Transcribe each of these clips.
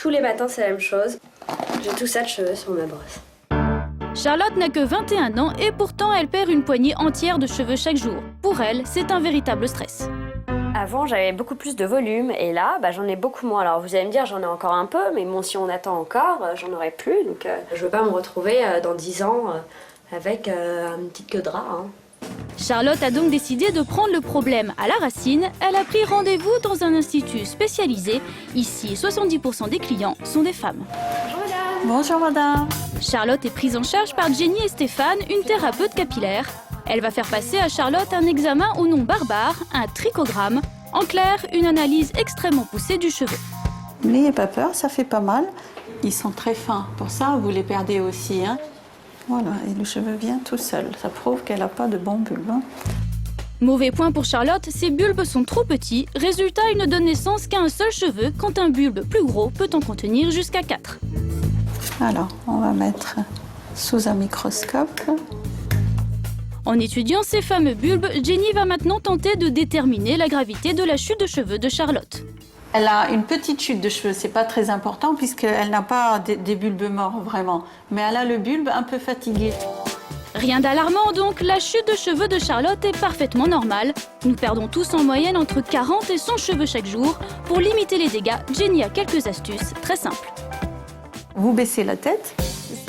Tous les matins, c'est la même chose. J'ai tout ça de cheveux sur ma brosse. Charlotte n'a que 21 ans et pourtant elle perd une poignée entière de cheveux chaque jour. Pour elle, c'est un véritable stress. Avant, j'avais beaucoup plus de volume et là, j'en ai beaucoup moins. Alors vous allez me dire, j'en ai encore un peu, mais bon, si on attend encore, j'en aurai plus. Donc je veux pas me retrouver dans 10 ans avec une petite queue de rat. Charlotte a donc décidé de prendre le problème à la racine. Elle a pris rendez-vous dans un institut spécialisé. Ici, 70% des clients sont des femmes. Bonjour madame. Bonjour madame. Charlotte est prise en charge par Jenny et Stéphane, une thérapeute capillaire. Elle va faire passer à Charlotte un examen au nom barbare, un trichogramme. En clair, une analyse extrêmement poussée du cheveu. N'ayez pas peur, ça fait pas mal. Ils sont très fins, pour ça vous les perdez aussi. Voilà, et le cheveu vient tout seul. Ça prouve qu'elle n'a pas de bons bulbes. Mauvais point pour Charlotte, ses bulbes sont trop petits. Résultat, il ne donne naissance qu'à un seul cheveu, quand un bulbe plus gros peut en contenir jusqu'à 4. Alors, on va mettre sous un microscope. En étudiant ces fameux bulbes, Jenny va maintenant tenter de déterminer la gravité de la chute de cheveux de Charlotte. Elle a une petite chute de cheveux, c'est pas très important puisqu'elle n'a pas des bulbes morts vraiment. Mais elle a le bulbe un peu fatigué. Rien d'alarmant donc, la chute de cheveux de Charlotte est parfaitement normale. Nous perdons tous en moyenne entre 40 et 100 cheveux chaque jour. Pour limiter les dégâts, Jenny a quelques astuces très simples. Vous baissez la tête.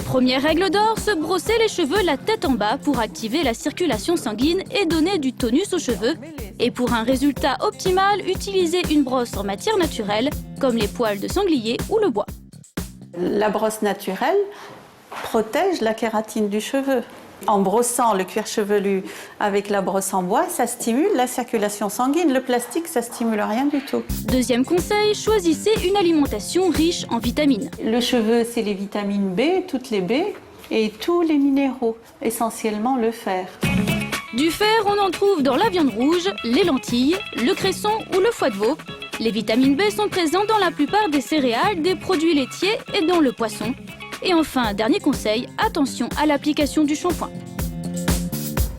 Première règle d'or, se brosser les cheveux la tête en bas pour activer la circulation sanguine et donner du tonus aux cheveux. Et pour un résultat optimal, utilisez une brosse en matière naturelle, comme les poils de sanglier ou le bois. La brosse naturelle protège la kératine du cheveu. En brossant le cuir chevelu avec la brosse en bois, ça stimule la circulation sanguine. Le plastique, ça stimule rien du tout. Deuxième conseil, choisissez une alimentation riche en vitamines. Le cheveu, c'est les vitamines B, toutes les B, et tous les minéraux, essentiellement le fer. Du fer, on en trouve dans la viande rouge, les lentilles, le cresson ou le foie de veau. Les vitamines B sont présentes dans la plupart des céréales, des produits laitiers et dans le poisson. Et enfin, dernier conseil, attention à l'application du shampoing.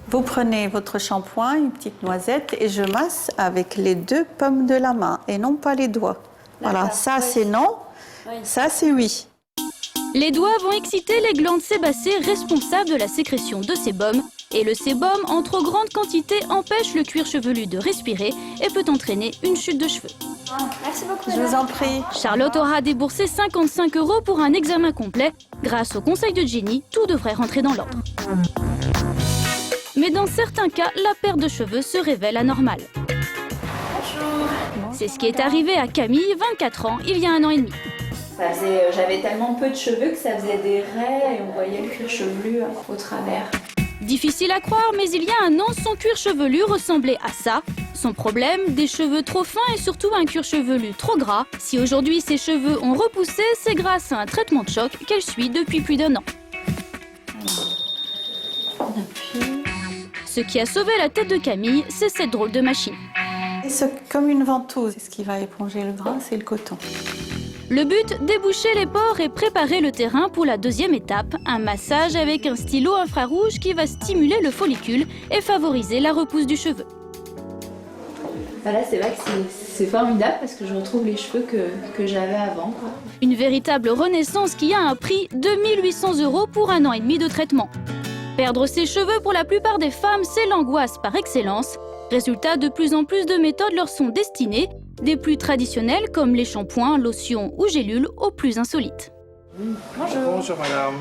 Vous prenez votre shampoing, une petite noisette, et je masse avec les 2 pommes de la main, et non pas les doigts. Voilà, ça c'est non, ça c'est oui. Les doigts vont exciter les glandes sébacées responsables de la sécrétion de sébum. Et le sébum, en trop grande quantité, empêche le cuir chevelu de respirer et peut entraîner une chute de cheveux. Merci beaucoup. Je vous en prie. Charlotte aura déboursé 55 € pour un examen complet. Grâce au conseil de Jenny, tout devrait rentrer dans l'ordre. Mais dans certains cas, la perte de cheveux se révèle anormale. Bonjour. C'est ce qui est arrivé à Camille, 24 ans, il y a 1 an et demi. J'avais tellement peu de cheveux que ça faisait des raies et on voyait le cuir chevelu au travers. Difficile à croire, mais il y a 1 an, son cuir chevelu ressemblait à ça. Son problème, des cheveux trop fins et surtout un cuir chevelu trop gras. Si aujourd'hui ses cheveux ont repoussé, c'est grâce à un traitement de choc qu'elle suit depuis plus d'1 an. Ce qui a sauvé la tête de Camille, c'est cette drôle de machine. C'est comme une ventouse. Ce qui va éponger le gras, c'est le coton. Le but, déboucher les pores et préparer le terrain pour la deuxième étape, un massage avec un stylo infrarouge qui va stimuler le follicule et favoriser la repousse du cheveu. Là, c'est vrai que c'est formidable parce que je retrouve les cheveux que j'avais avant. Une véritable renaissance qui a un prix de 1800 € pour 1 an et demi de traitement. Perdre ses cheveux pour la plupart des femmes, c'est l'angoisse par excellence. Résultat, de plus en plus de méthodes leur sont destinées, des plus traditionnelles comme les shampoings, lotions ou gélules, aux plus insolites. Bonjour. Bonjour madame.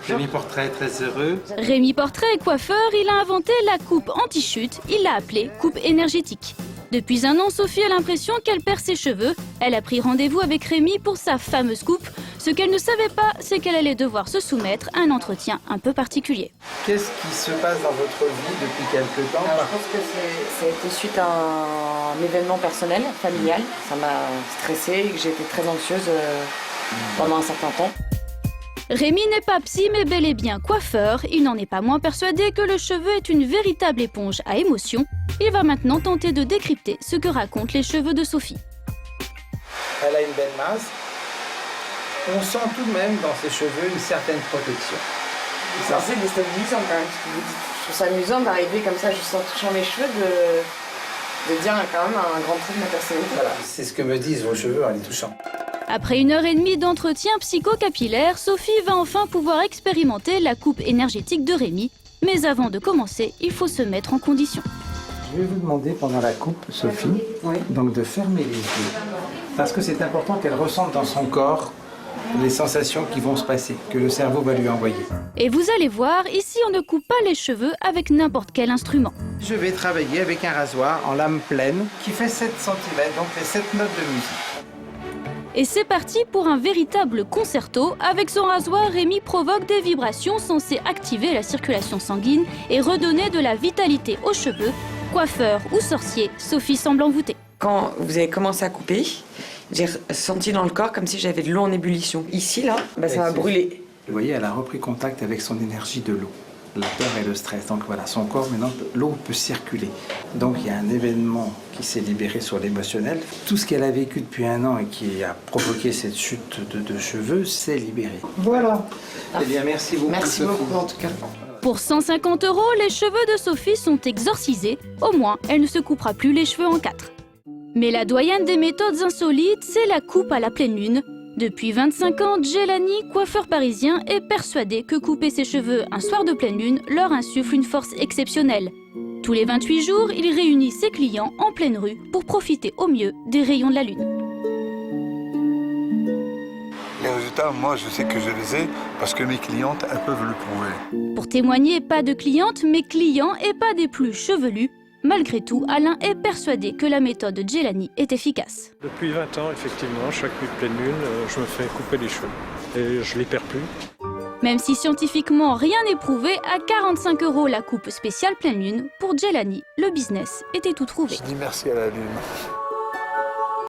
Rémi Portrait, très heureux. Rémi Portrait est coiffeur, il a inventé la coupe anti-chute, il l'a appelée coupe énergétique. Depuis 1 an, Sophie a l'impression qu'elle perd ses cheveux. Elle a pris rendez-vous avec Rémi pour sa fameuse coupe. Ce qu'elle ne savait pas, c'est qu'elle allait devoir se soumettre à un entretien un peu particulier. Qu'est-ce qui se passe dans votre vie depuis quelque temps? Alors, je pense que ça a été suite à un événement personnel, familial. Ça m'a stressée et que j'ai été très anxieuse pendant un certain temps. Rémi n'est pas psy mais bel et bien coiffeur. Il n'en est pas moins persuadé que le cheveu est une véritable éponge à émotions. Il va maintenant tenter de décrypter ce que racontent les cheveux de Sophie. Elle a une belle masse. On sent tout de même dans ses cheveux une certaine protection. C'est assez déstabilisant quand même. Je trouve ça amusant d'arriver comme ça juste en touchant mes cheveux, de dire quand même un grand trait de ma personnalité. Voilà, c'est ce que me disent vos cheveux en les touchant. Après 1h30 d'entretien psychocapillaire, Sophie va enfin pouvoir expérimenter la coupe énergétique de Rémi. Mais avant de commencer, il faut se mettre en condition. Je vais vous demander pendant la coupe, Sophie, donc de fermer les yeux. Parce que c'est important qu'elle ressente dans son corps les sensations qui vont se passer, que le cerveau va lui envoyer. Et vous allez voir, ici on ne coupe pas les cheveux avec n'importe quel instrument. Je vais travailler avec un rasoir en lame pleine qui fait 7 cm, donc les 7 notes de musique. Et c'est parti pour un véritable concerto. Avec son rasoir, Rémi provoque des vibrations censées activer la circulation sanguine et redonner de la vitalité aux cheveux. Coiffeur ou sorcier, Sophie semble envoûtée. Quand vous avez commencé à couper, j'ai senti dans le corps comme si j'avais de l'eau en ébullition. Ici, là, ça va brûler. Vous voyez, elle a repris contact avec son énergie de l'eau, la peur et le stress. Donc voilà, son corps, maintenant, l'eau peut circuler. Donc il y a un événement qui s'est libéré sur l'émotionnel. Tout ce qu'elle a vécu depuis 1 an et qui a provoqué cette chute de cheveux s'est libéré. Voilà. Eh bien, merci beaucoup. Merci beaucoup, en tout cas. Pour 150 €, les cheveux de Sophie sont exorcisés. Au moins, elle ne se coupera plus les cheveux en 4. Mais la doyenne des méthodes insolites, c'est la coupe à la pleine lune. Depuis 25 ans, Jelani, coiffeur parisien, est persuadé que couper ses cheveux un soir de pleine lune leur insuffle une force exceptionnelle. Tous les 28 jours, il réunit ses clients en pleine rue pour profiter au mieux des rayons de la lune. Les résultats, moi, je sais que je les ai parce que mes clientes, elles peuvent le prouver. Pour témoigner, pas de clientes, mais clients et pas des plus chevelus. Malgré tout, Alain est persuadé que la méthode de Jelani est efficace. Depuis 20 ans, effectivement, chaque nuit de pleine lune, je me fais couper les cheveux et je les perds plus. Même si scientifiquement rien n'est prouvé, à 45 € la coupe spéciale pleine lune, pour Jelani, le business était tout trouvé. Je dis merci à la lune.